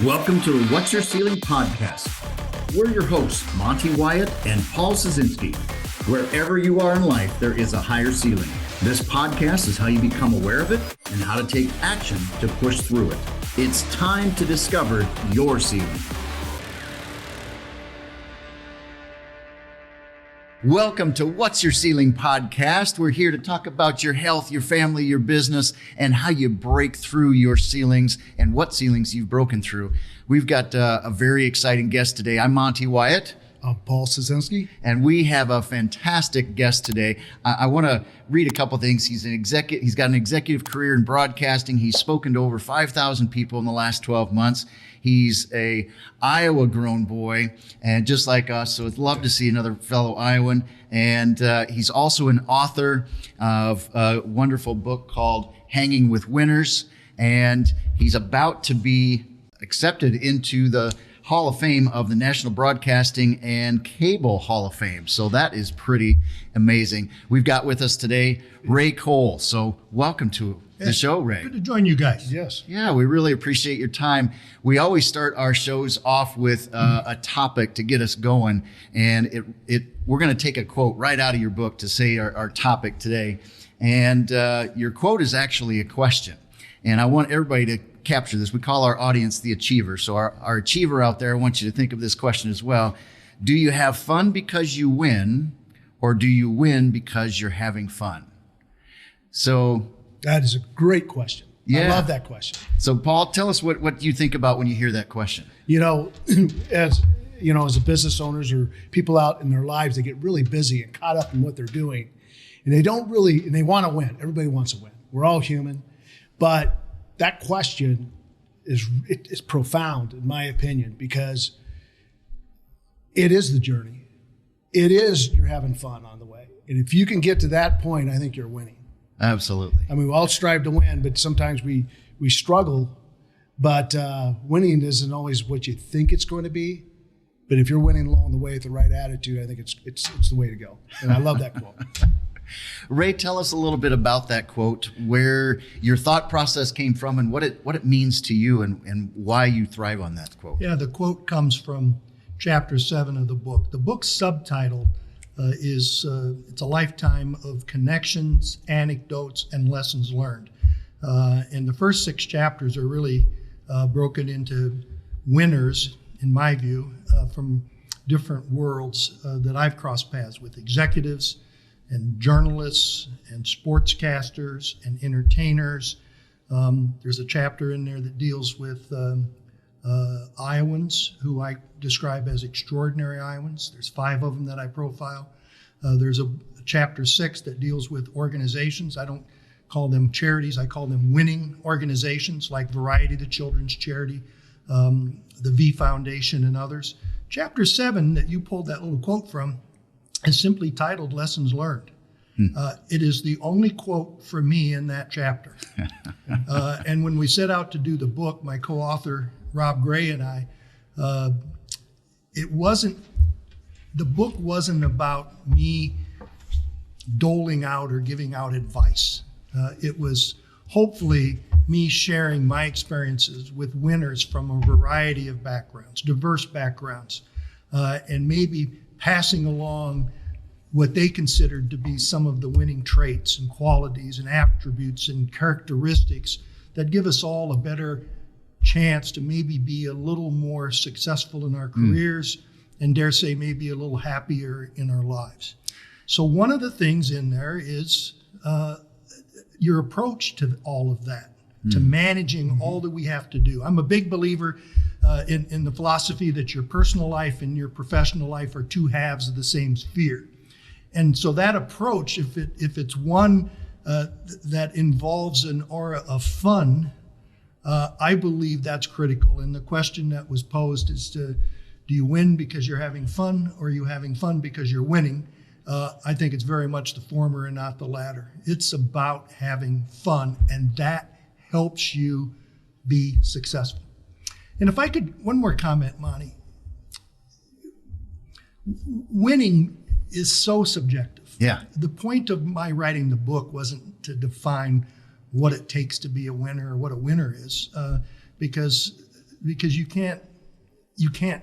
Welcome to the What's Your Ceiling podcast. We're your hosts, Monte, Wyatt, and Paul Scieszinski. Wherever you are in life, there is a higher ceiling. This podcast is how you become aware of it and how to take action to push through it. It's time to discover your ceiling. Welcome to What's Your Ceiling podcast. We're here to talk about your health, your family, your business, and how you break through your ceilings and what ceilings you've broken through. We've got a very exciting guest today. I'm Monte Wyatt. I'm Paul Scieszinski. And we have a fantastic guest today. I want to read a couple things. He's got an executive career in broadcasting. He's spoken to over 5,000 people in the last 12 months. He's a Iowa grown boy, and just like us, so I'd love to see another fellow Iowan. And he's also an author of a wonderful book called Hanging with Winners. And he's about to be accepted into the Hall of Fame of the National Broadcasting and Cable Hall of Fame. So that is pretty amazing. We've got with us today Ray Cole. So welcome to the show, Ray. Good to join you guys. Yes. Yeah, we really appreciate your time. We always start our shows off with a topic to get us going. And we're going to take a quote right out of your book to say our topic today. And your quote is actually a question. And I want everybody to capture this. We call our audience the achiever. So our achiever out there, I want you to think of this question as well. Do you have fun because you win, or do you win because you're having fun? So that is a great question. Yeah. I love that question. So Paul, tell us what you think about when you hear that question. As a business owners or people out in their lives, they get really busy and caught up in what they're doing, and they want to win. Everybody wants to win. We're all human, but that question is profound, in my opinion, because it is the journey. It is you're having fun on the way. And if you can get to that point, I think you're winning. Absolutely. I mean, we all strive to win, but sometimes we struggle. But winning isn't always what you think it's going to be. But if you're winning along the way with the right attitude, I think it's the way to go. And I love that quote. Ray, tell us a little bit about that quote, where your thought process came from and what it means to you and why you thrive on that quote. Yeah, the quote comes from chapter 7 of the book. The book's subtitle is it's a lifetime of connections, anecdotes, and lessons learned. And the first 6 chapters are really broken into winners, in my view, from different worlds that I've crossed paths with, executives and journalists and sportscasters and entertainers. There's a chapter in there that deals with Iowans, who I describe as extraordinary Iowans. There's 5 of them that I profile. There's a chapter 6 that deals with organizations. I don't call them charities. I call them winning organizations, like Variety, the children's charity, the V Foundation, and others. Chapter 7 that you pulled that little quote from is simply titled Lessons Learned. It is the only quote for me in that chapter. And when we set out to do the book, my co-author, Rob Gray, and I, the book wasn't about me doling out or giving out advice. It was hopefully me sharing my experiences with winners from a variety of backgrounds, diverse backgrounds, and maybe passing along what they considered to be some of the winning traits and qualities and attributes and characteristics that give us all a better chance to maybe be a little more successful in our careers and, dare say, maybe a little happier in our lives. So one of the things in there is your approach to all of that, to managing all that we have to do. I'm a big believer in the philosophy that your personal life and your professional life are 2 halves of the same sphere. And so that approach, if it's one that involves an aura of fun, I believe that's critical. And the question that was posed is do you win because you're having fun, or are you having fun because you're winning? I think it's very much the former and not the latter. It's about having fun, and that helps you be successful. And if I could, one more comment, Monty. Winning is so subjective. Yeah. The point of my writing the book wasn't to define what it takes to be a winner or what a winner is, because because you can't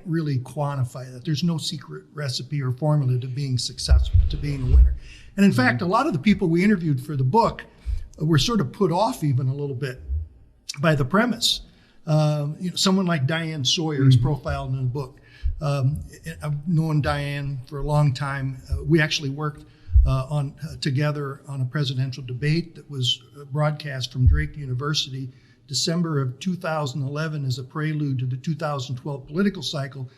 really quantify that. There's no secret recipe or formula to being successful, to being a winner. And in fact, a lot of the people we interviewed for the book were sort of put off even a little bit by the premise. Someone like Diane Sawyer is profiled in the book. I've known Diane for a long time. We actually worked together on a presidential debate that was broadcast from Drake University December of 2011 as a prelude to the 2012 political cycle.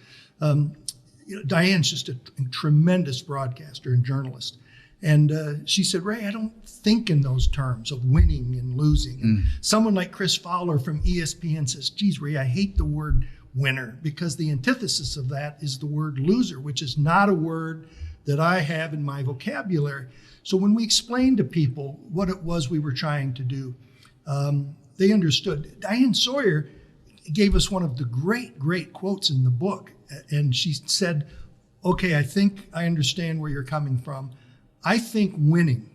Diane's just a tremendous broadcaster and journalist. And she said, Ray, I don't think in those terms of winning and losing. And someone like Chris Fowler from ESPN says, geez, Ray, I hate the word winner because the antithesis of that is the word loser, which is not a word that I have in my vocabulary. So when we explained to people what it was we were trying to do, they understood. Diane Sawyer gave us one of the great quotes in the book. And she said, okay, I think I understand where you're coming from. I think winning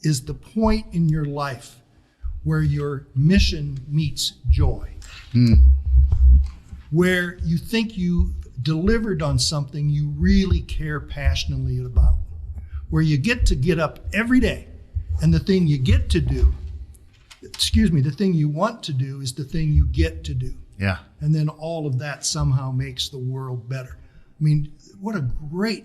is the point in your life where your mission meets joy. Where you think you delivered on something you really care passionately about. Where you get up every day and the thing you get to do, the thing you want to do is the thing you get to do. Yeah. And then all of that somehow makes the world better. I mean, what a great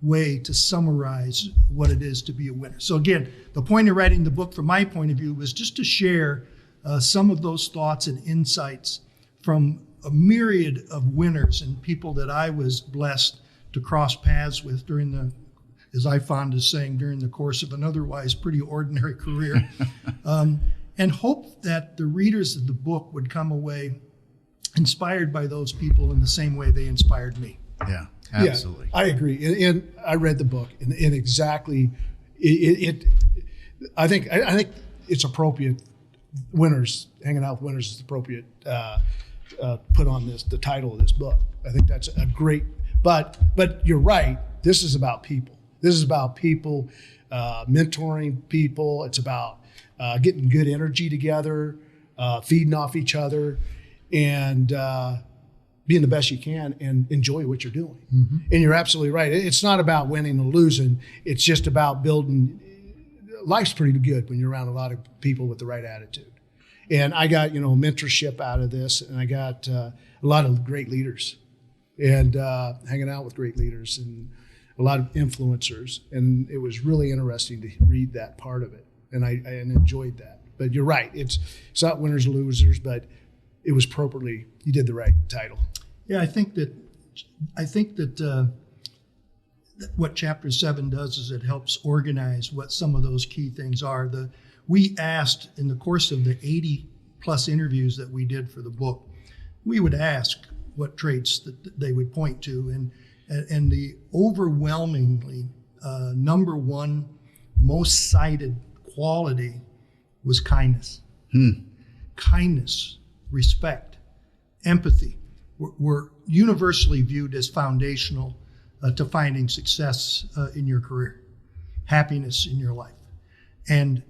way to summarize what it is to be a winner. So again, the point of writing the book from my point of view was just to share some of those thoughts and insights from a myriad of winners and people that I was blessed to cross paths with as I fond of saying, during the course of an otherwise pretty ordinary career. And hope that the readers of the book would come away inspired by those people in the same way they inspired me. Yeah, absolutely. Yeah, I agree. And I read the book and exactly I think it's appropriate. Hanging out with winners is appropriate. Put on the title of this book. I think that's a great. But you're right. This is about people. This is about people, mentoring people. It's about getting good energy together, feeding off each other, and being the best you can and enjoy what you're doing. Mm-hmm. And you're absolutely right. It's not about winning or losing. It's just about building. Life's pretty good when you're around a lot of people with the right attitude. And I got, mentorship out of this, and I got a lot of great leaders and hanging out with great leaders and a lot of influencers. And it was really interesting to read that part of it. And I enjoyed that. But you're right. It's not winners or losers, but it was appropriately, you did the right title. Yeah, I think that what Chapter 7 does is it helps organize what some of those key things are. We asked in the course of the 80 plus interviews that we did for the book, we would ask what traits that they would point to, and the overwhelmingly number one most cited quality was kindness. Kindness, respect, empathy were universally viewed as foundational to finding success in your career, happiness in your life. And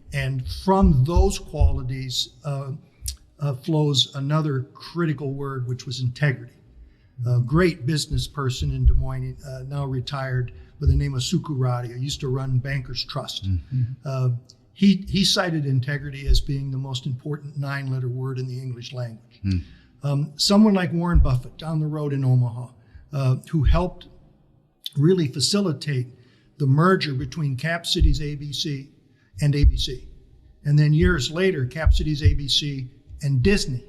from those qualities flows another critical word, which was integrity. A great business person in Des Moines, now retired, by the name of Sukurati, who used to run Bankers Trust. Mm-hmm. He cited integrity as being the most important 9-letter word in the English language. Someone like Warren Buffett down the road in Omaha, who helped really facilitate the merger between Cap Cities ABC and ABC. And then years later, Cap Cities ABC and Disney.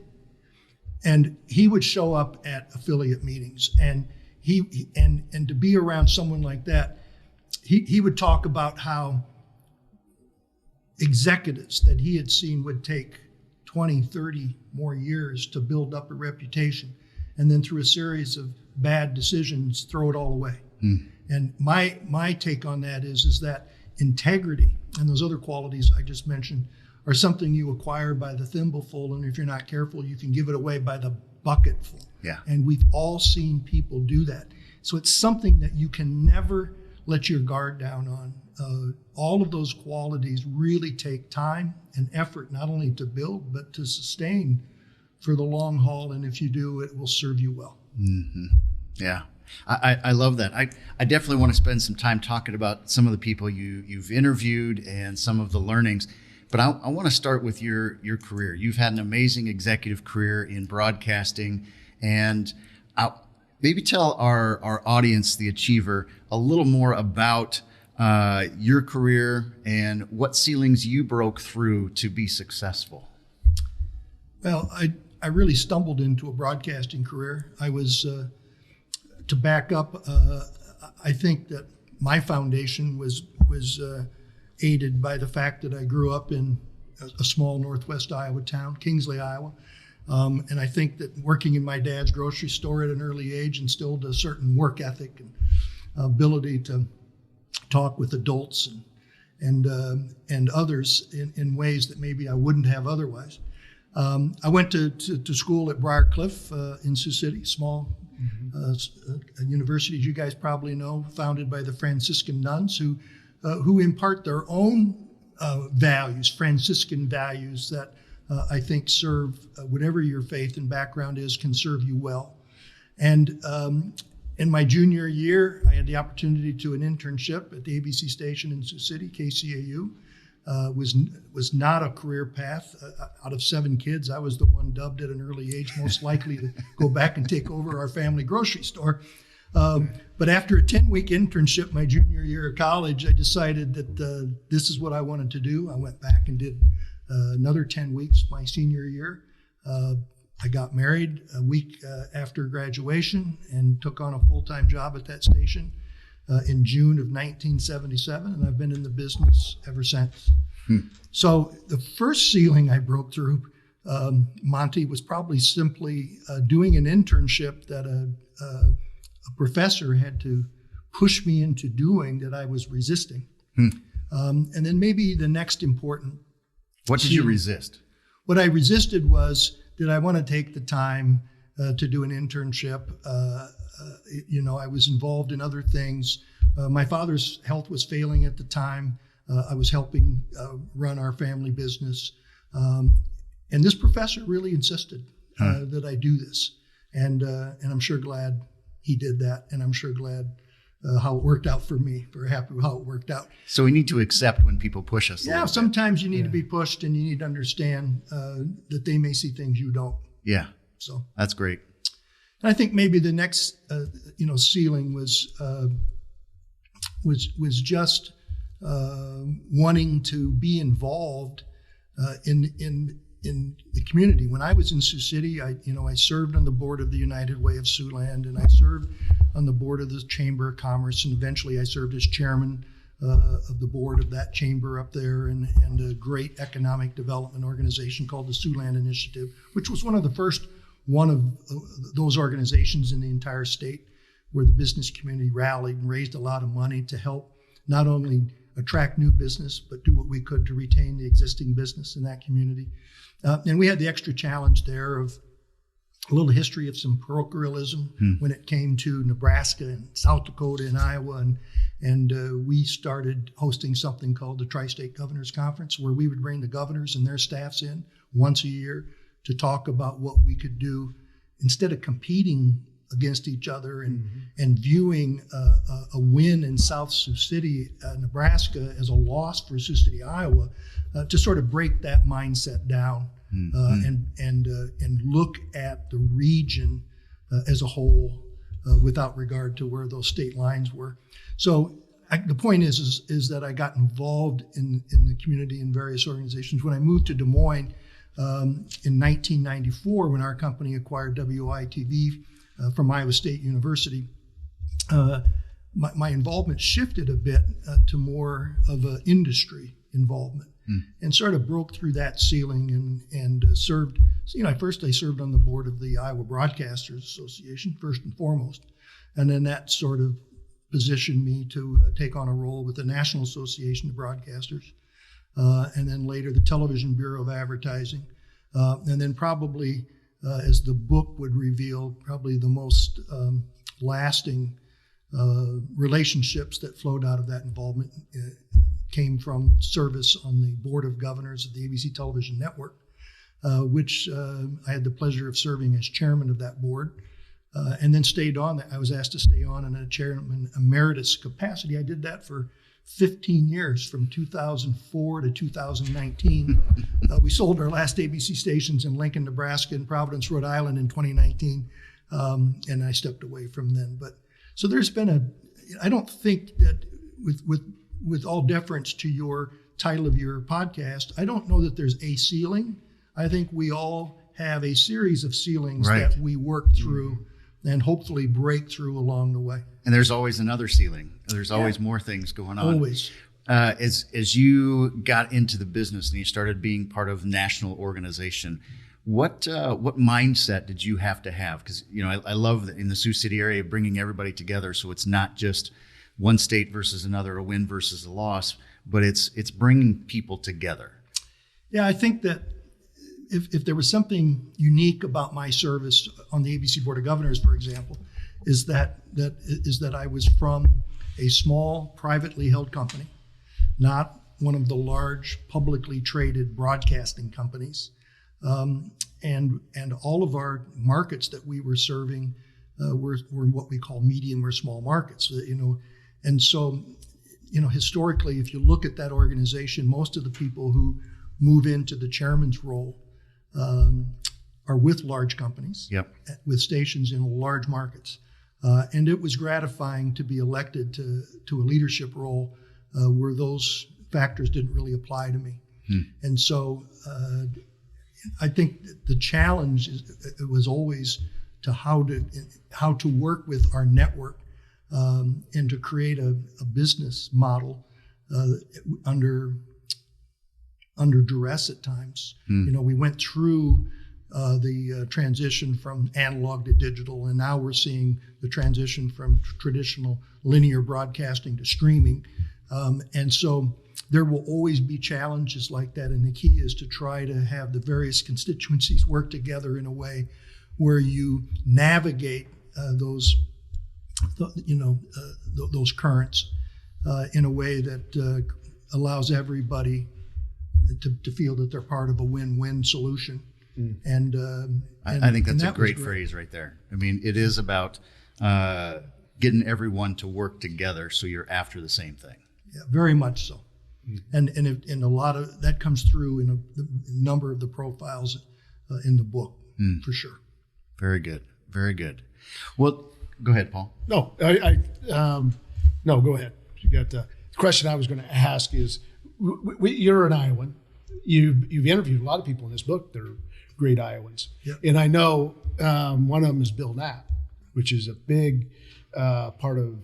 And he would show up at affiliate meetings, and and to be around someone like that, he would talk about how executives that he had seen would take 20, 30 more years to build up a reputation, and then through a series of bad decisions, throw it all away. And my take on that is that integrity and those other qualities I just mentioned are something you acquire by the thimbleful, and if you're not careful, you can give it away by the bucketful. Yeah. And we've all seen people do that. So it's something that you can never let your guard down on. All of those qualities really take time and effort, not only to build, but to sustain for the long haul, and if you do, it will serve you well. Yeah. I love that. I definitely want to spend some time talking about some of the people you've interviewed and some of the learnings. But I want to start with your career. You've had an amazing executive career in broadcasting, and maybe tell our audience, the Achiever, a little more about your career and what ceilings you broke through to be successful. Well, I really stumbled into a broadcasting career. I was, to back up, I think that my foundation was aided by the fact that I grew up in a small northwest Iowa town, Kingsley, Iowa. And I think that working in my dad's grocery store at an early age instilled a certain work ethic and ability to talk with adults and others in ways that maybe I wouldn't have otherwise. I went to school at Briarcliff in Sioux City, small university, as you guys probably know, founded by the Franciscan nuns who impart their own values, Franciscan values that I think serve whatever your faith and background is, can serve you well. And in my junior year, I had the opportunity to an internship at the ABC station in Sioux City, KCAU. Was not a career path. Out of 7 kids, I was the one dubbed at an early age most likely to go back and take over our family grocery store. But after a 10-week internship my junior year of college, I decided that this is what I wanted to do. I went back and did another 10 weeks my senior year. I got married a week after graduation and took on a full-time job at that station in June of 1977, and I've been in the business ever since. So the first ceiling I broke through, Monte, was probably simply doing an internship that a professor had to push me into doing that I was resisting. And then maybe the next important. What did you resist? What I resisted was, did I want to take the time to do an internship? I was involved in other things. My father's health was failing at the time. I was helping run our family business. And this professor really insisted that I do this. And I'm sure glad he did that. And I'm sure glad how it worked out for me. Very happy with how it worked out. So we need to accept when people push us. Yeah, sometimes you need to be pushed, and you need to understand that they may see things you don't. Yeah. So that's great. And I think maybe the next, ceiling was just wanting to be involved in the community. When I was in Sioux City, I served on the board of the United Way of Siouxland, and I served on the board of the Chamber of Commerce, and eventually I served as chairman of the board of that chamber up there, and a great economic development organization called the Siouxland Initiative, which was one of those organizations in the entire state where the business community rallied and raised a lot of money to help not only attract new business, but do what we could to retain the existing business in that community. And we had the extra challenge there of a little history of some parochialism when it came to Nebraska and South Dakota and Iowa. And we started hosting something called the Tri-State Governors Conference, where we would bring the governors and their staffs in once a year to talk about what we could do instead of competing against each other and viewing a win in South Sioux City, Nebraska, as a loss for Sioux City, Iowa, to sort of break that mindset down and look at the region as a whole without regard to where those state lines were. So the point is that I got involved in the community in various organizations. When I moved to Des Moines in 1994, when our company acquired WITV from Iowa State University, my involvement shifted a bit to more of an industry involvement and sort of broke through that ceiling and served. First I served on the board of the Iowa Broadcasters Association, first and foremost. And then that sort of positioned me to take on a role with the National Association of Broadcasters, and then later the Television Bureau of Advertising. And then probably, as the book would reveal, probably the most lasting relationships that flowed out of that involvement came from service on the Board of Governors of the ABC Television Network, which I had the pleasure of serving as chairman of that board, and then stayed on. I was asked to stay on in a chairman emeritus capacity. I did that for 15 years, from 2004 to 2019. We sold our last ABC stations in Lincoln, Nebraska, and Providence, Rhode Island in 2019, and I stepped away from then. But so there's been I don't think that with all deference to your title of your podcast, I don't know that there's a ceiling. I think we all have a series of ceilings that we work through and hopefully break through along the way. And there's always another ceiling. There's always more things going on. Always. As you got into the business and you started being part of national organization, what mindset did you have to have? Because I love that in the Sioux City area, bringing everybody together, so it's not just one state versus another, a win versus a loss, but it's bringing people together. Yeah, I think that if there was something unique about my service on the ABC Board of Governors, for example, is that I was from a small privately held company, not one of the large publicly traded broadcasting companies, and all of our markets that we were serving were what we call medium or small markets, and so historically, if you look at that organization, most of the people who move into the chairman's role are with large companies, with stations in large markets. And it was gratifying to be elected to a leadership role where those factors didn't really apply to me. And so I think the challenge was always how to work with our network and to create a business model under duress at times. We went through the transition from analog to digital, and now we're seeing the transition from traditional linear broadcasting to streaming. And so there will always be challenges like that, and the key is to try to have the various constituencies work together in a way where you navigate those currents in a way that allows everybody to feel that they're part of a win-win solution. And I think that's a great phrase right there. I mean, it is about getting everyone to work together so you're after the same thing. Yeah, very much so. And a lot of that comes through in a number of the profiles in the book, for sure. Very good. Very good. Well, go ahead, Paul. No, no, go ahead. You got the question I was going to ask is, you're an Iowan. You've interviewed a lot of people in this book. They're great Iowans. Yep. And I know one of them is Bill Knapp, which is a big part of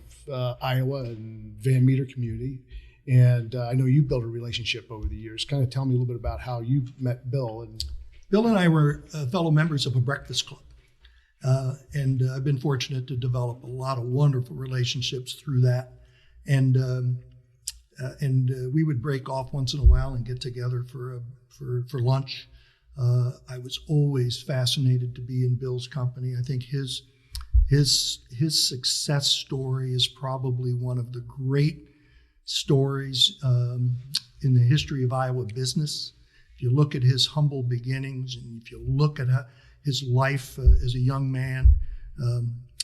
Iowa and Van Meter community. And I know you built a relationship over the years. Kind of tell me a little bit about how you met Bill. Bill and I were fellow members of a breakfast club. And I've been fortunate to develop a lot of wonderful relationships through that. And we would break off once in a while and get together for lunch. I was always fascinated to be in Bill's company. I think his success story is probably one of the great stories in the history of Iowa business. If you look at his humble beginnings, and if you look at his life as a young man,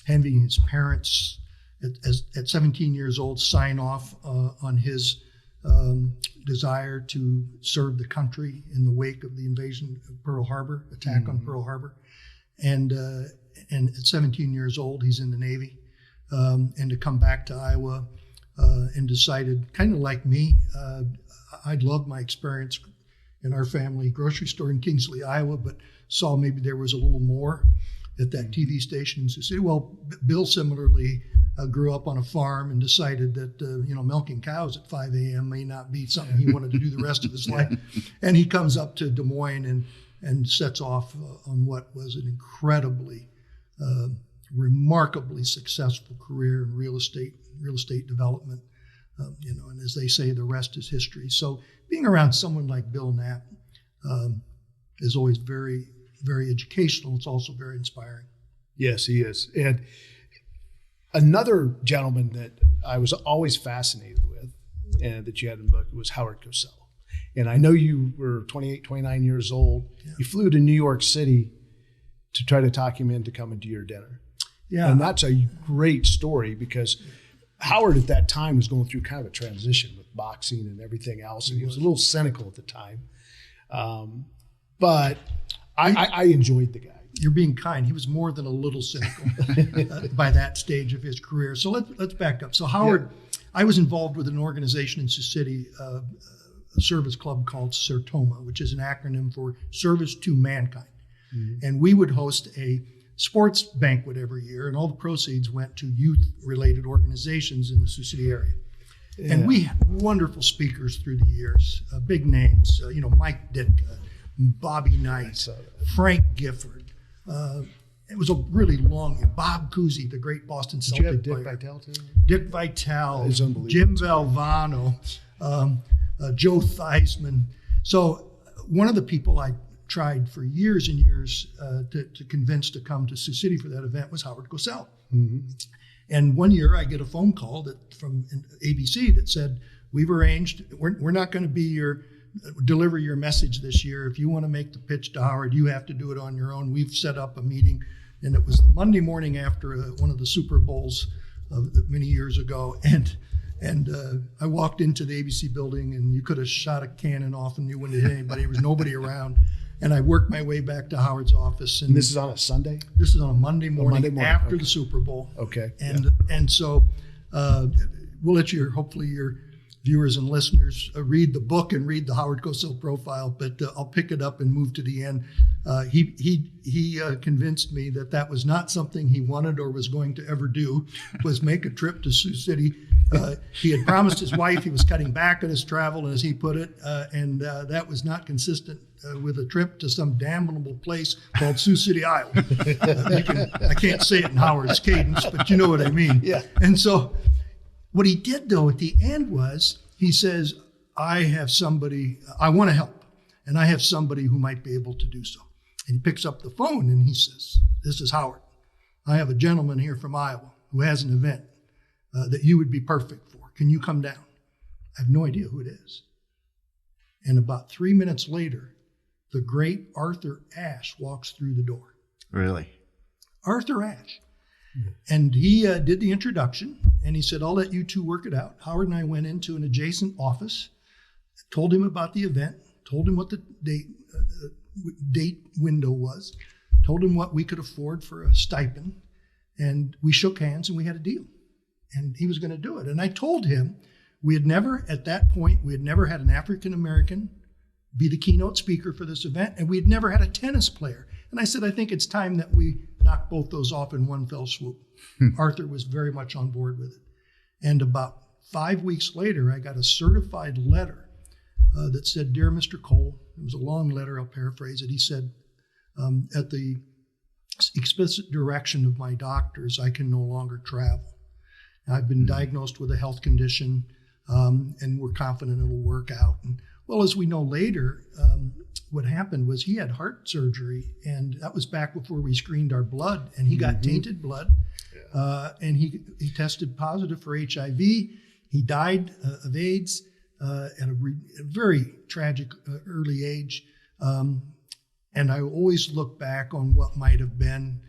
having his parents at 17 years old sign off on his desire to serve the country in the wake of the invasion of Pearl Harbor, attack on Pearl Harbor. And at 17 years old, he's in the Navy. And to come back to Iowa and decided, kind of like me, I'd loved my experience in our family grocery store in Kingsley, Iowa, but saw maybe there was a little more at that TV station in Sioux City. Well, Bill similarly grew up on a farm and decided that milking cows at 5 a.m. may not be something he wanted to do the rest of his life. And he comes up to Des Moines and sets off on what was an incredibly, remarkably successful career in real estate development. And as they say, the rest is history. So being around someone like Bill Knapp is always very, very educational. It's also very inspiring. Yes, he is. And another gentleman that I was always fascinated with and that you had in the book was Howard Cosell. And I know you were 28, 29 years old. Yeah. You flew to New York City to try to talk him into coming to your dinner. Yeah. And that's a great story because Howard at that time was going through kind of a transition with boxing and everything else. And he was a little cynical at the time. But I enjoyed the guy. You're being kind. He was more than a little cynical by that stage of his career. So let's back up. So Howard, I was involved with an organization in Sioux City, a service club called CERTOMA, which is an acronym for Service to Mankind. Mm-hmm. And we would host a sports banquet every year, and all the proceeds went to youth-related organizations in the Sioux City area. Yeah. And we had wonderful speakers through the years, big names, Mike Ditka, Bobby Knight, Frank Gifford. It was a really long, Bob Cousy, the great Boston Celtic player. Dick Vitale too? Dick Vitale, Jim Valvano, Joe Theismann. So one of the people I tried for years and years to convince to come to Sioux City for that event was Howard Cosell. Mm-hmm. And one year I get a phone call from ABC that said, we've arranged, we're not going to deliver your message this year. If you want to make the pitch to Howard, you have to do it on your own. We've set up a meeting. And it was the Monday morning after one of the Super Bowls many years ago. And I walked into the ABC building, and you could have shot a cannon off and you wouldn't hit anybody. There was nobody around. And I worked my way back to Howard's office. And this is on a Sunday? This is on a Monday morning after the Super Bowl. Okay. And so we'll let hopefully your viewers and listeners read the book and read the Howard Cosell profile, but I'll pick it up and move to the end. He convinced me that was not something he wanted or was going to ever do, was make a trip to Sioux City. He had promised his wife he was cutting back on his travel, as he put it, and that was not consistent with a trip to some damnable place called Sioux City, Iowa. I can't say it in Howard's cadence, but you know what I mean. Yeah. And so what he did, though, at the end was he says, I want to help, and I have somebody who might be able to do so. And he picks up the phone and he says, this is Howard. I have a gentleman here from Iowa who has an event that you would be perfect for. Can you come down? I have no idea who it is. And about 3 minutes later, the great Arthur Ashe walks through the door. Really? Arthur Ashe. And he did the introduction, and he said, I'll let you two work it out. Howard and I went into an adjacent office, told him about the event, told him what the date window was, told him what we could afford for a stipend, and we shook hands and we had a deal. And he was going to do it. And I told him at that point, we had never had an African-American be the keynote speaker for this event, and we had never had a tennis player. And I said, I think it's time that we knock both those off in one fell swoop. Arthur was very much on board with it. And about 5 weeks later, I got a certified letter that said, Dear Mr. Cole, it was a long letter, I'll paraphrase it. He said, at the explicit direction of my doctors, I can no longer travel. I've been diagnosed with a health condition, and we're confident it'll work out. And well, as we know later, what happened was he had heart surgery, and that was back before we screened our blood, and he got tainted blood, and he tested positive for HIV. He died of AIDS at a very tragic early age, and I always look back on what might have been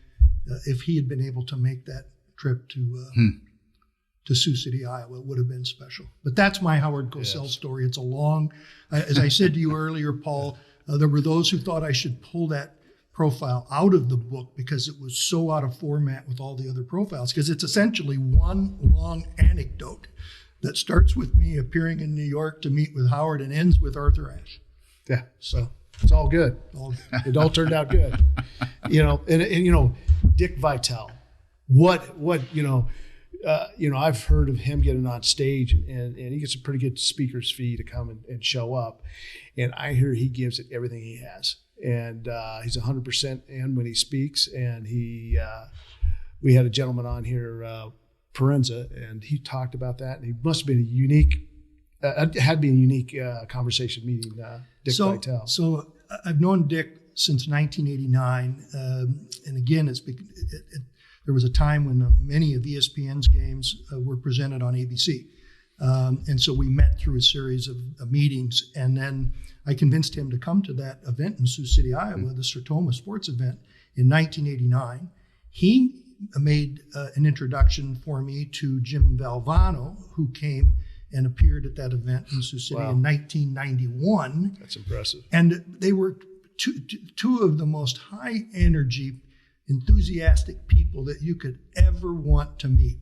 if he had been able to make that trip to Sioux City, Iowa. It would have been special. But that's my Howard Cosell story. It's a long, as I said to you earlier, Paul, there were those who thought I should pull that profile out of the book because it was so out of format with all the other profiles, because it's essentially one long anecdote that starts with me appearing in New York to meet with Howard and ends with Arthur Ashe. Yeah, so it's all good. It all turned out good. And Dick Vitale, I've heard of him getting on stage, and he gets a pretty good speaker's fee to come and show up. And I hear he gives it everything he has. And he's 100% in when he speaks. And we had a gentleman on here, Parenza, and he talked about that. And he must have been had been a unique conversation meeting Dick Vitale. So I've known Dick since 1989. And again, there was a time when many of ESPN's games were presented on ABC. And so we met through a series of meetings. And then I convinced him to come to that event in Sioux City, Iowa, the Sertoma sports event in 1989. He made an introduction for me to Jim Valvano, who came and appeared at that event in Sioux City in 1991. That's impressive. And they were two of the most high energy, enthusiastic people that you could ever want to meet.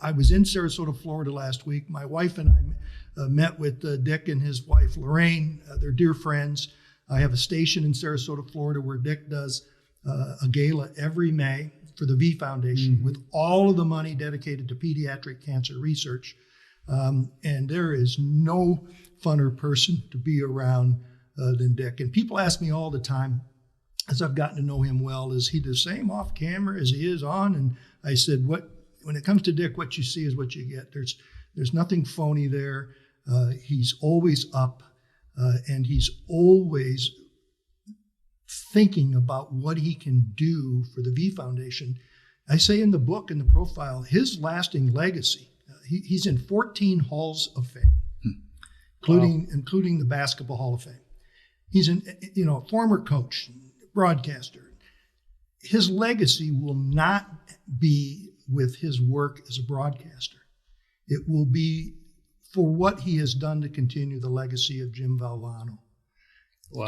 I was in Sarasota, Florida last week. My wife and I met with Dick and his wife, Lorraine. They're dear friends. I have a station in Sarasota, Florida, where Dick does a gala every May for the V Foundation with all of the money dedicated to pediatric cancer research. And there is no funner person to be around than Dick. And people ask me all the time, as I've gotten to know him well, is he the same off camera as he is on? And I said, when it comes to Dick, what you see is what you get. There's nothing phony there. He's always up, and he's always thinking about what he can do for the V Foundation. I say in the book, in the profile, his lasting legacy, he's in 14 halls of fame, including the Basketball Hall of Fame. He's a former coach, broadcaster. His legacy will not be with his work as a broadcaster. It will be for what he has done to continue the legacy of Jim Valvano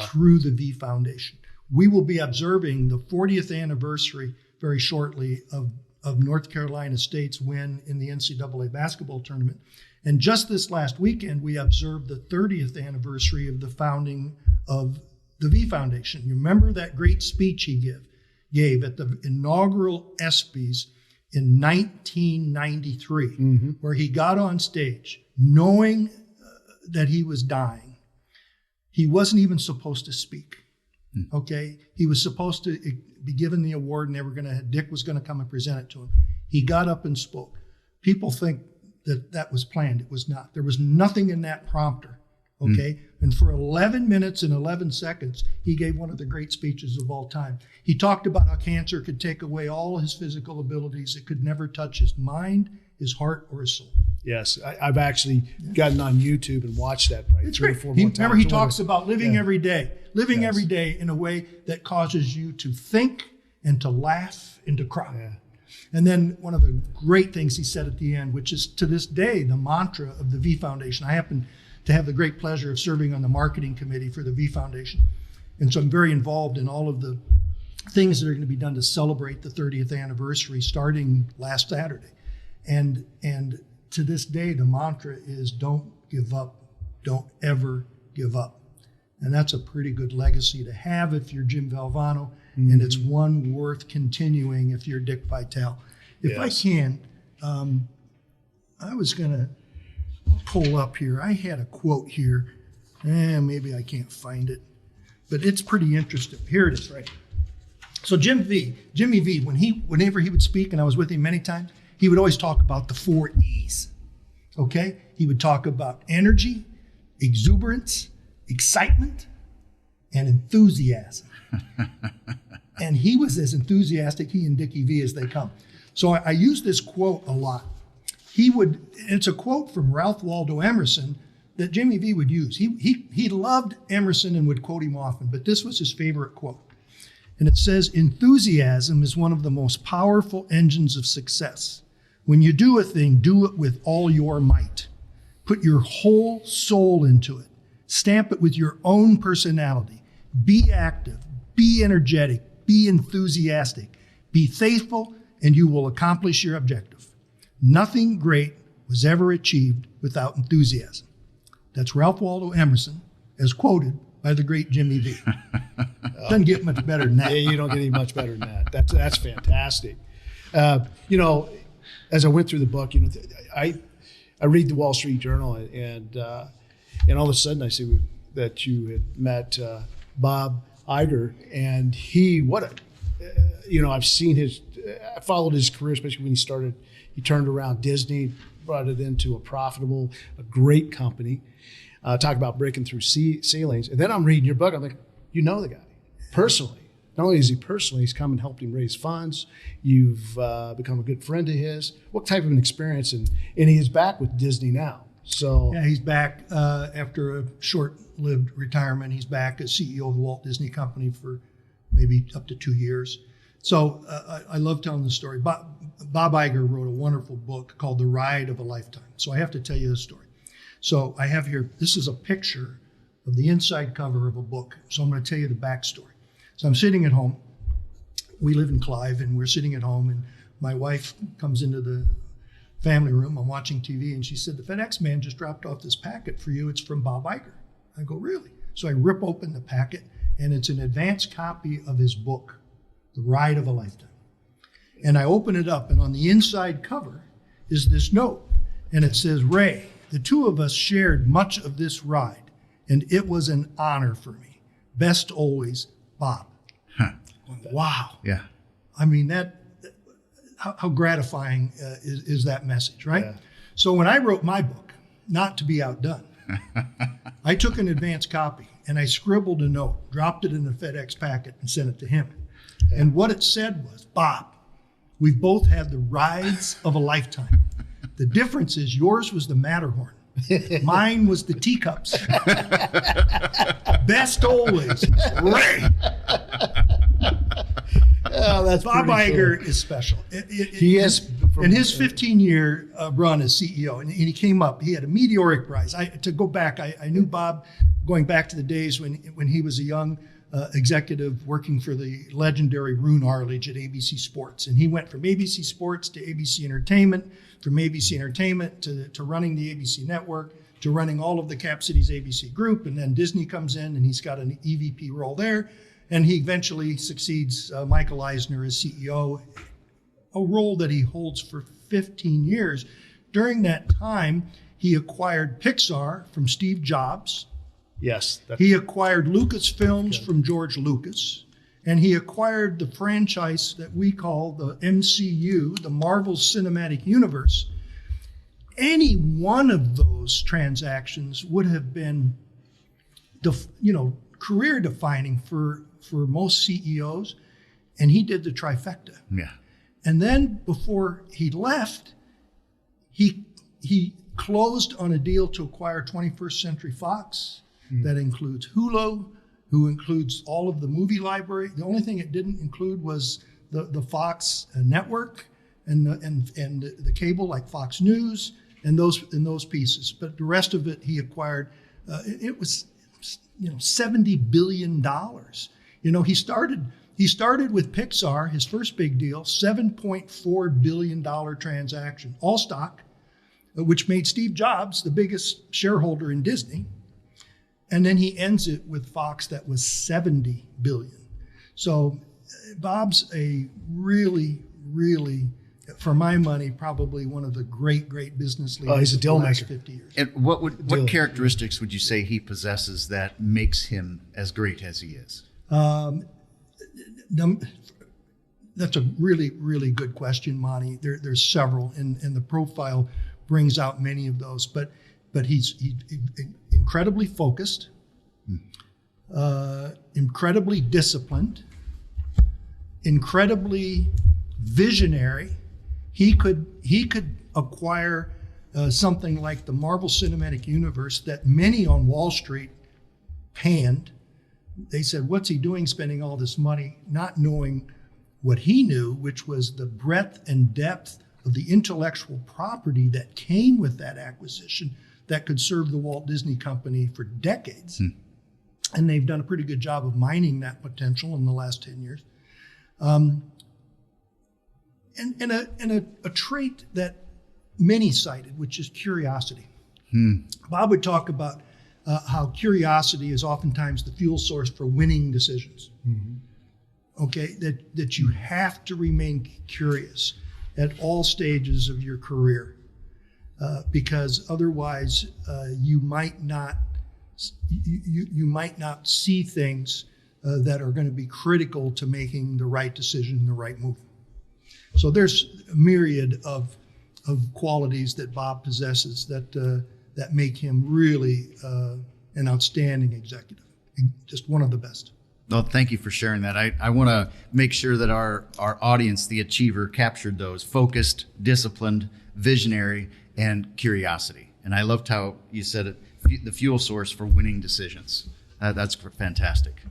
through the V Foundation. We will be observing the 40th anniversary very shortly of North Carolina State's win in the NCAA basketball tournament. And just this last weekend, we observed the 30th anniversary of the founding of the V Foundation. You remember that great speech he gave at the inaugural ESPYs in 1993, where he got on stage knowing that he was dying. He wasn't even supposed to speak. Okay, he was supposed to be given the award, and Dick was going to come and present it to him. He got up and spoke. People think that was planned. It was not. There was nothing in that prompter. Okay, and for 11 minutes and 11 seconds, he gave one of the great speeches of all time. He talked about how cancer could take away all his physical abilities. It could never touch his mind, his heart, or his soul. Yes, I've actually gotten on YouTube and watched that probably it's 3 great. or 4 more times. Remember, he talks about living every day, every day in a way that causes you to think and to laugh and to cry. Yeah. And then one of the great things he said at the end, which is to this day the mantra of the V Foundation. I happen to have the great pleasure of serving on the marketing committee for the V Foundation. And so I'm very involved in all of the things that are going to be done to celebrate the 30th anniversary starting last Saturday. And to this day, the mantra is don't give up, don't ever give up. And that's a pretty good legacy to have if you're Jim Valvano, and it's one worth continuing if you're Dick Vitale. If I can, I was going to pull up here. I had a quote here. Maybe I can't find it, but it's pretty interesting. Here it is, right? So Jimmy V, whenever he would speak, and I was with him many times, he would always talk about the 4 E's, okay? He would talk about energy, exuberance, excitement, and enthusiasm. And he was as enthusiastic, he and Dickie V, as they come. So I use this quote a lot. It's a quote from Ralph Waldo Emerson that Jimmy V would use. He loved Emerson and would quote him often, but this was his favorite quote. And it says, "Enthusiasm is one of the most powerful engines of success. When you do a thing, do it with all your might. Put your whole soul into it. Stamp it with your own personality. Be active, be energetic, be enthusiastic, be faithful, and you will accomplish your objective. Nothing great was ever achieved without enthusiasm." That's Ralph Waldo Emerson, as quoted by the great Jimmy V. Doesn't get much better than that. Yeah, you don't get any much better than that. That's fantastic. As I went through the book, I read the Wall Street Journal, and all of a sudden I see that you had met Bob Iger, and I've seen I followed his career, especially when he turned around Disney, brought it into a great company. Talk about breaking through ceilings. And then I'm reading your book. I'm like, you know the guy personally. Not only is he personally, he's come and helped him raise funds. You've become a good friend of his. What type of an experience? And he is back with Disney now. So Yeah, he's back after a short-lived retirement. He's back as CEO of the Walt Disney Company for maybe up to 2 years. So I love telling the story. Bob Iger wrote a wonderful book called The Ride of a Lifetime. So I have to tell you the story. So I have here, this is a picture of the inside cover of a book. So I'm going to tell you the backstory. So I'm sitting at home. We live in Clive, and we're sitting at home, and my wife comes into the family room. I'm watching TV, and she said, the FedEx man just dropped off this packet for you. It's from Bob Iger. I go, really? So I rip open the packet, and it's an advanced copy of his book, The Ride of a Lifetime. And I open it up, and on the inside cover is this note, and it says, Ray, the two of us shared much of this ride, and it was an honor for me. Best always, Bob. Huh. Wow. Yeah. I mean, how gratifying is that message, right? Yeah. So when I wrote my book, Not to Be Outdone, I took an advanced copy and I scribbled a note, dropped it in a FedEx packet, and sent it to him. Yeah. And what it said was, Bob, we've both had the rides of a lifetime. The difference is yours was the Matterhorn. Mine was the teacups. Best always, Ray. Oh, that's Bob Iger is special. He is. In his 15-year run as CEO, and he came up, he had a meteoric rise. To go back, I knew Bob going back to the days when he was a young executive working for the legendary Roone Arledge at ABC Sports. And he went from ABC Sports to ABC Entertainment, from ABC Entertainment to running the ABC network, to running all of the Cap Cities ABC group. And then Disney comes in and he's got an EVP role there. And he eventually succeeds Michael Eisner as CEO, a role that he holds for 15 years. During that time, he acquired Pixar from Steve Jobs. Yes. He acquired Lucasfilms from George Lucas. And he acquired the franchise that we call the MCU, the Marvel Cinematic Universe. Any one of those transactions would have been, career defining for most CEOs, and he did the trifecta. Yeah. And then before he left, he closed on a deal to acquire 21st Century Fox. That includes Hulu, who includes all of the movie library. The only thing it didn't include was the Fox network and the cable, like Fox News and those pieces. But the rest of it he acquired. It was $70 billion. He started with Pixar, his first big deal, $7.4 billion transaction, all stock, which made Steve Jobs the biggest shareholder in Disney. And then he ends it with Fox that was $70 billion. So Bob's a really, really, for my money, probably one of the great business leaders. Oh, he's a deal of the last maker. 50 years. And what characteristics would you say he possesses that makes him as great as he is? That's a really, really good question, Monte. There's several, and the profile brings out many of those. But he's incredibly focused, incredibly disciplined, incredibly visionary. He could acquire something like the Marvel Cinematic Universe that many on Wall Street panned. They said, what's he doing spending all this money, not knowing what he knew, which was the breadth and depth of the intellectual property that came with that acquisition that could serve the Walt Disney Company for decades. And they've done a pretty good job of mining that potential in the last 10 years. And a trait that many cited, which is curiosity. Bob would talk about how curiosity is oftentimes the fuel source for winning decisions. Okay, that you have to remain curious at all stages of your career, because otherwise you might not see things that are going to be critical to making the right decision, the right move. So there's a myriad of qualities that Bob possesses that make him really an outstanding executive, just one of the best. Well, thank you for sharing that. I want to make sure that our audience, the achiever, captured those: focused, disciplined, visionary, and curiosity. And I loved how you said it, the fuel source for winning decisions. That's fantastic.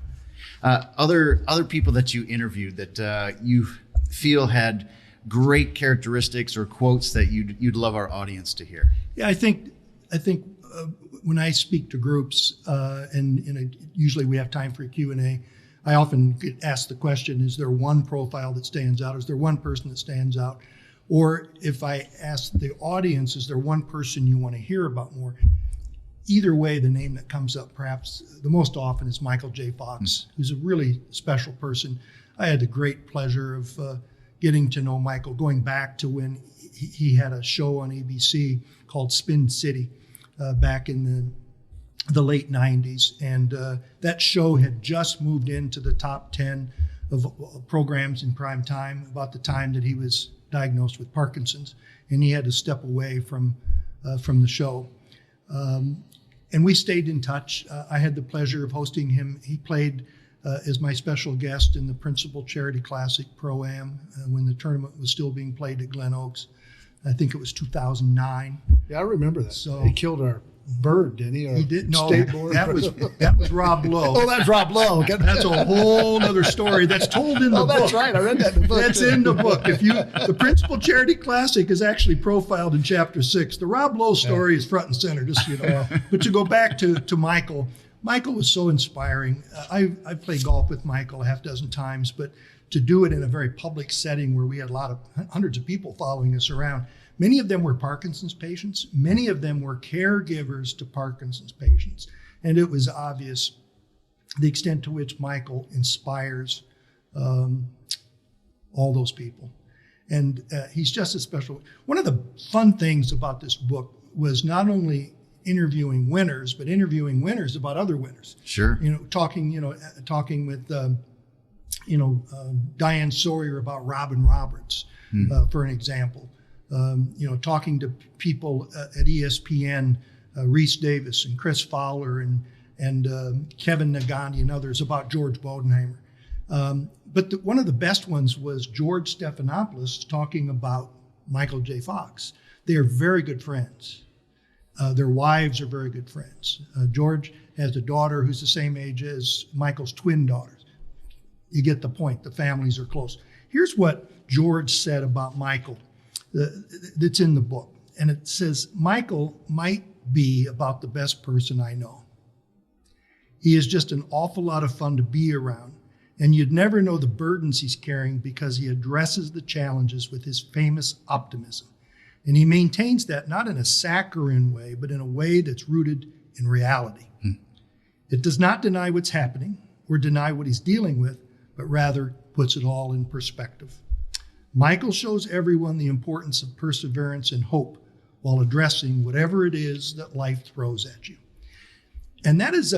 Other people that you interviewed that you feel had great characteristics or quotes that you'd love our audience to hear. Yeah, I think when I speak to groups, and usually we have time for a Q&A, I often get asked the question, is there one profile that stands out? Is there one person that stands out? Or if I ask the audience, is there one person you want to hear about more? Either way, the name that comes up perhaps the most often is Michael J. Fox, who's a really special person. I had the great pleasure of getting to know Michael, going back to when he had a show on ABC called Spin City back in the late 90s. And that show had just moved into the top 10 of programs in prime time about the time that he was diagnosed with Parkinson's. And he had to step away from the show. And we stayed in touch. I had the pleasure of hosting him. He played as my special guest in the Principal Charity Classic Pro-Am when the tournament was still being played at Glen Oaks. I think it was 2009. Yeah, I remember that. So he killed our bird, didn't he? He did. No, State board. that was Rob Lowe. Oh, that's Rob Lowe. That's a whole other story. That's told in the book. That's right. I read that in the book. That's in the book. The Principal Charity Classic is actually profiled in Chapter 6. The Rob Lowe story is front and center, just But to go back to Michael, Michael was so inspiring. I've played golf with Michael a half dozen times, but to do it in a very public setting where we had hundreds of people following us around. Many of them were Parkinson's patients. Many of them were caregivers to Parkinson's patients. And it was obvious the extent to which Michael inspires all those people. And he's just a special. One of the fun things about this book was not only interviewing winners, but interviewing winners about other winners. Sure. Talking with Diane Sawyer about Robin Roberts, for an example. Talking to people at ESPN, Reese Davis and Chris Fowler and Kevin Nagandi and others about George Bodenheimer. But one of the best ones was George Stephanopoulos talking about Michael J. Fox. They are very good friends. Their wives are very good friends. George has a daughter who's the same age as Michael's twin daughters. You get the point. The families are close. Here's what George said about Michael that's in the book. And it says, Michael might be about the best person I know. He is just an awful lot of fun to be around. And you'd never know the burdens he's carrying because he addresses the challenges with his famous optimism. And he maintains that not in a saccharine way, but in a way that's rooted in reality. It does not deny what's happening or deny what he's dealing with, but rather puts it all in perspective. Michael shows everyone the importance of perseverance and hope while addressing whatever it is that life throws at you. And that is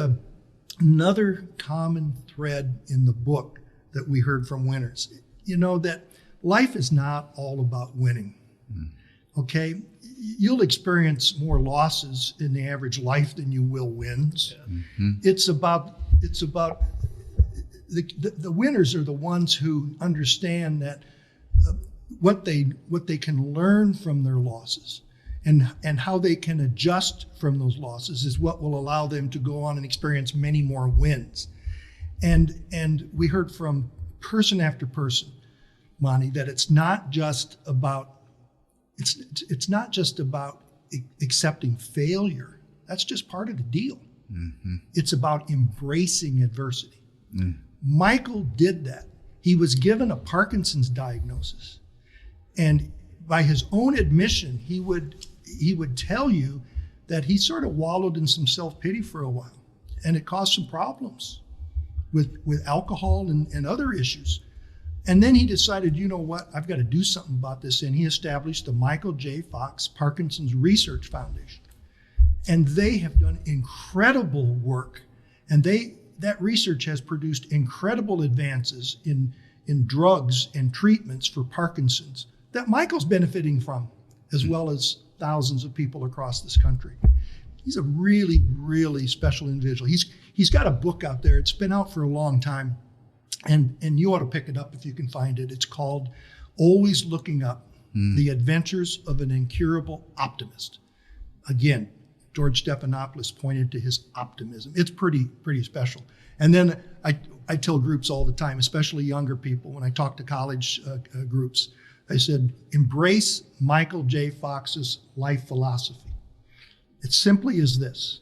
another common thread in the book that we heard from winners. That life is not all about winning. Okay? You'll experience more losses in the average life than you will wins. It's about the winners are the ones who understand that what they can learn from their losses and how they can adjust from those losses is what will allow them to go on and experience many more wins. And we heard from person after person, Monte, that it's not just about accepting failure. That's just part of the deal. It's about embracing adversity. Michael did that. He was given a Parkinson's diagnosis. And by his own admission, he would tell you that he sort of wallowed in some self-pity for a while. And it caused some problems with alcohol and other issues. And then he decided, you know what, I've got to do something about this. And he established the Michael J. Fox Parkinson's Research Foundation. And they have done incredible work. And that research has produced incredible advances in drugs and treatments for Parkinson's that Michael's benefiting from, as well as thousands of people across this country. He's a really, really special individual. He's got a book out there. It's been out for a long time, and you ought to pick it up if you can find it. It's called Always Looking Up, The Adventures of an Incurable Optimist. Again, George Stephanopoulos pointed to his optimism. It's pretty special. And then I tell groups all the time, especially younger people, when I talk to college groups, I said, embrace Michael J. Fox's life philosophy. It simply is this: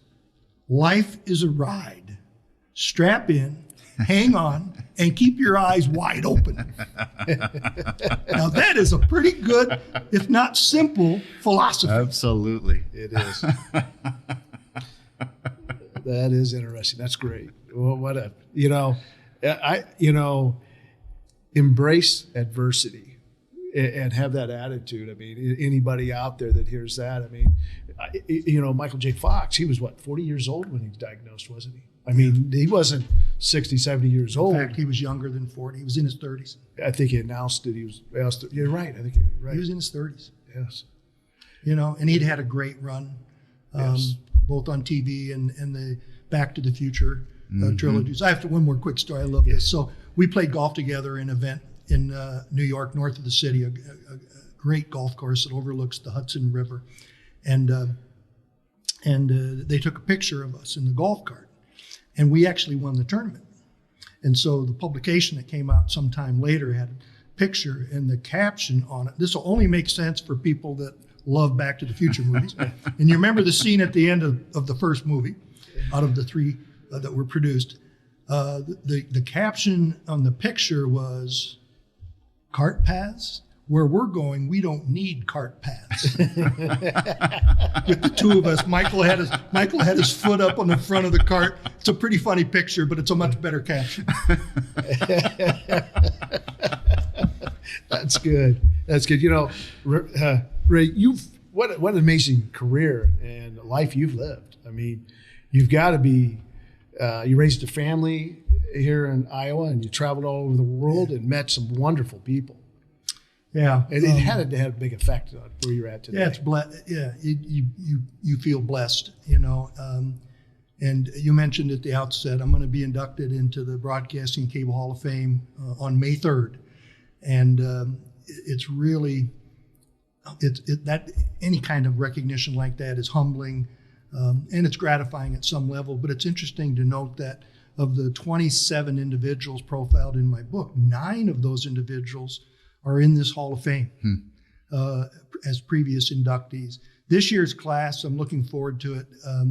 life is a ride. Strap in, hang on, and keep your eyes wide open. Now that is a pretty good, if not simple, philosophy. Absolutely. It is. That is interesting. That's great. Well, what a, embrace adversity and have that attitude. I mean, anybody out there that hears that, I mean, Michael J. Fox, he was 40 years old when he was diagnosed, wasn't he? I mean, he wasn't 60, 70 years old. In fact, he was younger than 40. He was in his 30s. I think he announced that he was, you're right. I think you're right. He was in his 30s. Yes. And he'd had a great run, Yes. both on TV and the Back to the Future trilogies. I have one more quick story. I love this. So we played golf together in an event in New York, north of the city, a great golf course that overlooks the Hudson River. And they took a picture of us in the golf cart. And we actually won the tournament. And so the publication that came out sometime later had a picture and the caption on it. This will only make sense for people that love Back to the Future movies. And you remember the scene at the end of the first movie, out of the three that were produced. The caption on the picture was, "Cart paths? Where we're going, we don't need cart paths." With the two of us, Michael had his foot up on the front of the cart. It's a pretty funny picture, but it's a much better caption. That's good. That's good. Ray, what an amazing career and life you've lived. I mean, you've got to be. You raised a family here in Iowa, and you traveled all over the world and met some wonderful people. Yeah, and it had to have a big effect on where you're at today. Yeah, you feel blessed, and you mentioned at the outset, I'm going to be inducted into the Broadcasting Cable Hall of Fame on May 3rd, and it's really that any kind of recognition like that is humbling, and it's gratifying at some level. But it's interesting to note that of the 27 individuals profiled in my book, 9 of those individuals are in this Hall of Fame as previous inductees. This year's class, I'm looking forward to it.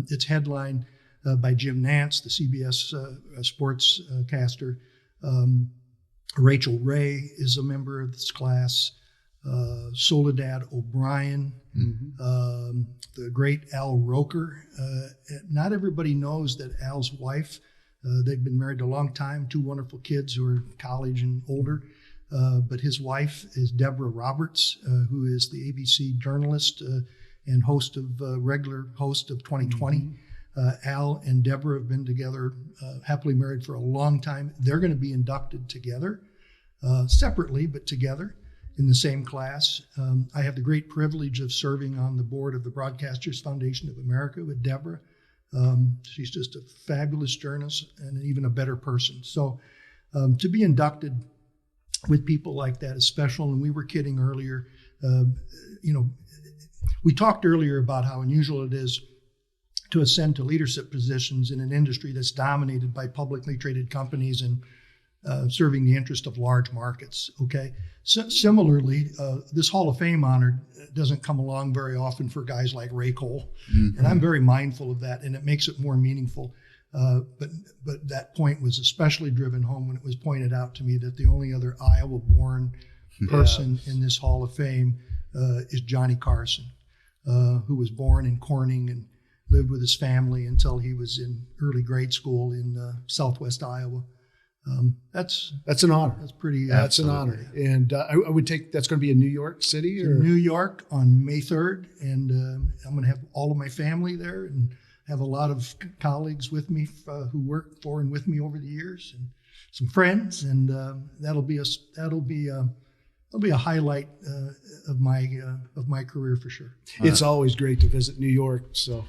It's headlined by Jim Nantz, the CBS sports caster. Rachel Ray is a member of this class. Soledad O'Brien, the great Al Roker. Not everybody knows that Al's wife, they've been married a long time, 2 wonderful kids who are college and older. But his wife is Deborah Roberts, who is the ABC journalist and regular host of 2020. Al and Deborah have been together, happily married for a long time. They're going to be inducted together, separately, but together in the same class. I have the great privilege of serving on the board of the Broadcasters Foundation of America with Deborah. She's just a fabulous journalist and even a better person. So to be inducted with people like that is special. And we were kidding earlier, we talked earlier about how unusual it is to ascend to leadership positions in an industry that's dominated by publicly traded companies and serving the interest of large markets. Okay. Similarly, this Hall of Fame honor doesn't come along very often for guys like Ray Cole. And I'm very mindful of that, and it makes it more meaningful. But that point was especially driven home when it was pointed out to me that the only other Iowa-born person in this Hall of Fame is Johnny Carson, who was born in Corning and lived with his family until he was in early grade school in southwest Iowa. That's an honor. That's pretty. That's an honor, and I would take that's going to be in New York City or New York on May 3rd, and I'm going to have all of my family there and have a lot of colleagues with me who worked for and with me over the years, and some friends, and that'll be a highlight of my career for sure. It's always great to visit New York. So,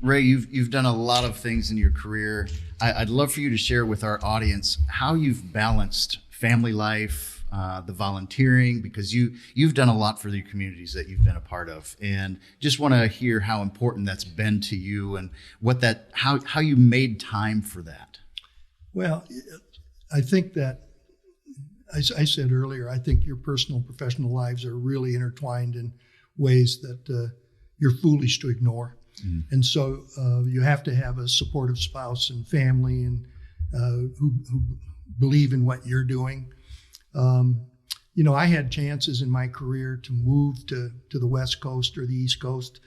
Ray, you've done a lot of things in your career. I'd love for you to share with our audience how you've balanced family life, the volunteering, because you've done a lot for the communities that you've been a part of, and just want to hear how important that's been to you and how you made time for that. Well, I think that, as I said earlier, I think your personal and professional lives are really intertwined in ways that you're foolish to ignore. And so you have to have a supportive spouse and family and who believe in what you're doing. I had chances in my career to move to the West Coast or the East Coast.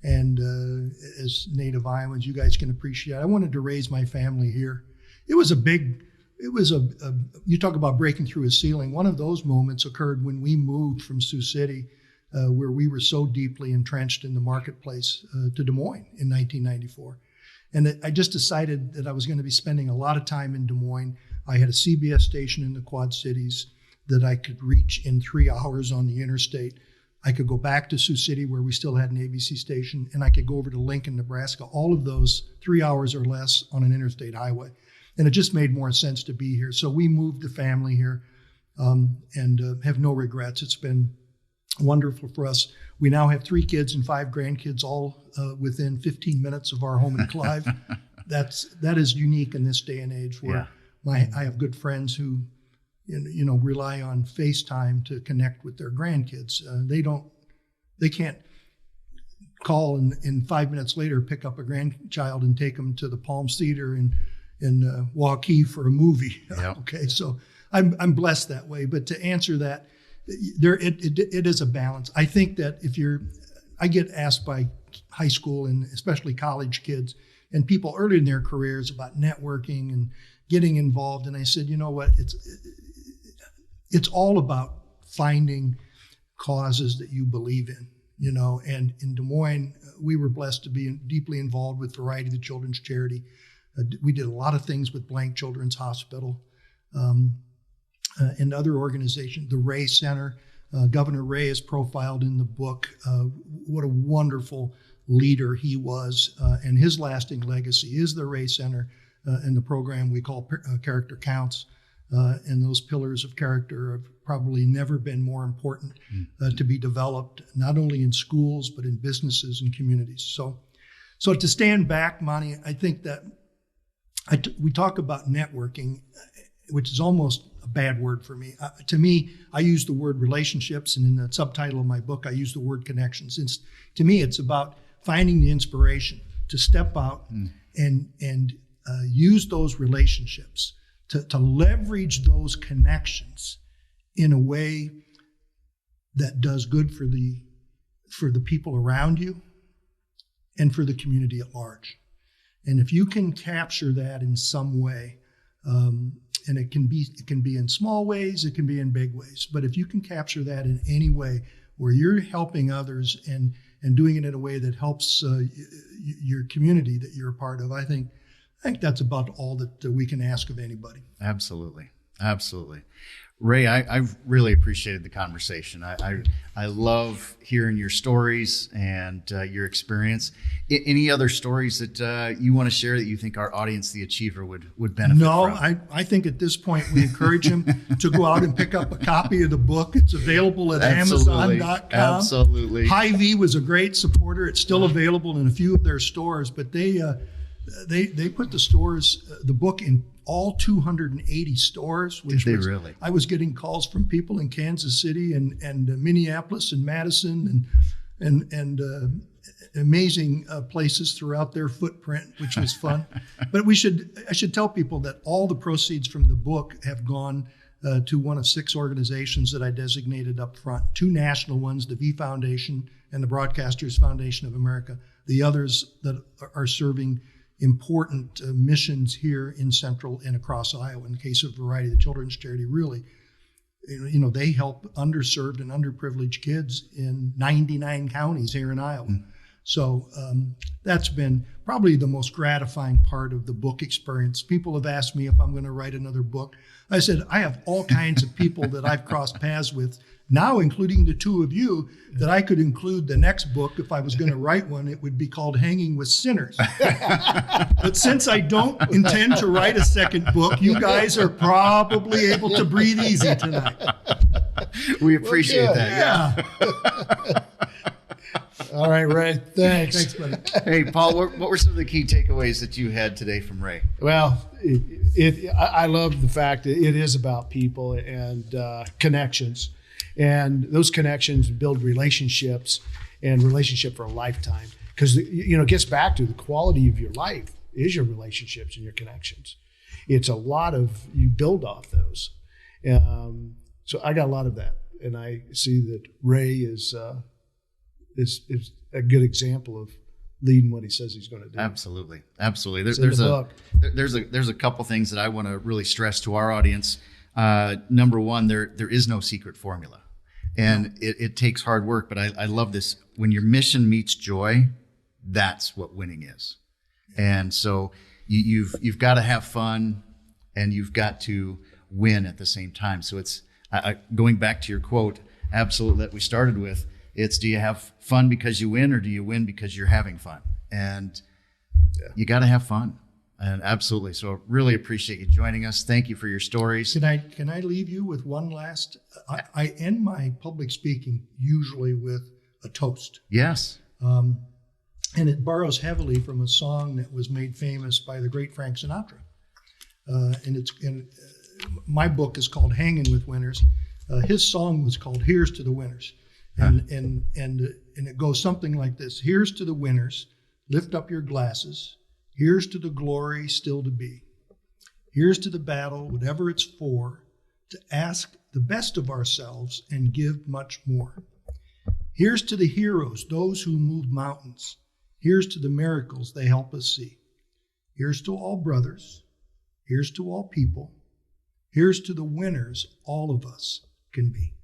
And as native Iowans, you guys can appreciate, I wanted to raise my family here. You talk about breaking through a ceiling. One of those moments occurred when we moved from Sioux City, where we were so deeply entrenched in the marketplace, to Des Moines in 1994. And I just decided that I was going to be spending a lot of time in Des Moines. I had a CBS station in the Quad Cities that I could reach in 3 hours on the interstate. I could go back to Sioux City where we still had an ABC station, and I could go over to Lincoln, Nebraska, all of those 3 hours or less on an interstate highway. And it just made more sense to be here. So we moved the family here and have no regrets. It's been wonderful for us. We now have 3 kids and 5 grandkids, all within 15 minutes of our home in Clive. That is unique in this day and age where I have good friends who rely on FaceTime to connect with their grandkids. They can't call and 5 minutes later pick up a grandchild and take them to the Palms Theater in Waukee for a movie. Yep. Okay, so I'm blessed that way. But to answer that, it is a balance. I think that I get asked by high school and especially college kids and people early in their careers about networking and getting involved, and I said, you know what, it's all about finding causes that you believe in, and in Des Moines, we were blessed to be deeply involved with Variety the Children's Charity. We did a lot of things with Blank Children's Hospital and other organizations. The Ray Center, Governor Ray is profiled in the book. What a wonderful leader he was, and his lasting legacy is the Ray Center and the program we call Character Counts. And those pillars of character have probably never been more important to be developed, not only in schools, but in businesses and communities. So to stand back, Monte, I think that we talk about networking, which is almost a bad word for me. To me, I use the word relationships, and in the subtitle of my book, I use the word connections. To me, it's about finding the inspiration to step out and use those relationships to leverage those connections in a way that does good for the people around you and for the community at large. And if you can capture that in some way, and it can be in small ways, it can be in big ways, but if you can capture that in any way where you're helping others and doing it in a way that helps your community that you're a part of, I think that's about all that we can ask of anybody. Absolutely. Ray, I've really appreciated the conversation. I love hearing your stories and your experience. Any other stories that you want to share that you think our audience, the Achiever, would benefit from? No, I think at this point we encourage him to go out and pick up a copy of the book. It's available at Amazon.com. Absolutely. Hy-Vee was a great supporter. It's still available in a few of their stores, but they put the book in all 280 stores. Did they really? I was getting calls from people in Kansas City and Minneapolis and Madison and amazing places throughout their footprint, which was fun. But I should tell people that all the proceeds from the book have gone to one of 6 organizations that I designated up front. 2 national ones, the V Foundation and the Broadcasters Foundation of America. The others that are serving important missions here in central and across Iowa. In the case of Variety the Children's Charity, really, they help underserved and underprivileged kids in 99 counties here in Iowa. So that's been probably the most gratifying part of the book experience. People have asked me if I'm going to write another book. I said, I have all kinds of people that I've crossed paths with, now including the two of you, that I could include the next book. If I was going to write one, it would be called Hanging with Sinners. But since I don't intend to write a second book, you guys are probably able to breathe easy tonight. We appreciate that. Yeah. All right, Ray. Thanks. Thanks, buddy. Hey, Paul, what were some of the key takeaways that you had today from Ray? Well, I love the fact that it is about people and connections, and those connections build relationships and relationship for a lifetime. Because it gets back to the quality of your life is your relationships and your connections. It's a lot of you build off those. So I got a lot of that, and I see that Ray is a good example of leading what he says he's going to do. Absolutely. There's a couple things that I want to really stress to our audience. Number one, there is no secret formula, and it takes hard work. But I love this. When your mission meets joy, that's what winning is. And so you've got to have fun, and you've got to win at the same time. So it's going back to your quote, absolutely, that we started with. It's, do you have fun because you win, or do you win because you're having fun? And you got to have fun. And absolutely. So really appreciate you joining us. Thank you for your stories. Can I leave you with one last? I end my public speaking usually with a toast. Yes. And it borrows heavily from a song that was made famous by the great Frank Sinatra. My book is called Hanging with Winners. His song was called Here's to the Winners. And it goes something like this. Here's to the winners, lift up your glasses. Here's to the glory still to be. Here's to the battle, whatever it's for, to ask the best of ourselves and give much more. Here's to the heroes, those who move mountains. Here's to the miracles they help us see. Here's to all brothers. Here's to all people. Here's to the winners all of us can be.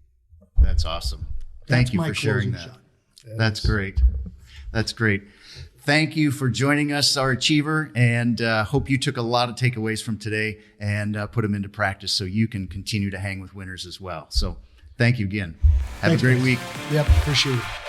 That's awesome. Thank you for sharing that. That's great. That's great. Thank you for joining us, our Achiever, and hope you took a lot of takeaways from today and put them into practice so you can continue to hang with winners as well. So thank you again. Have a great week. Yep, appreciate it.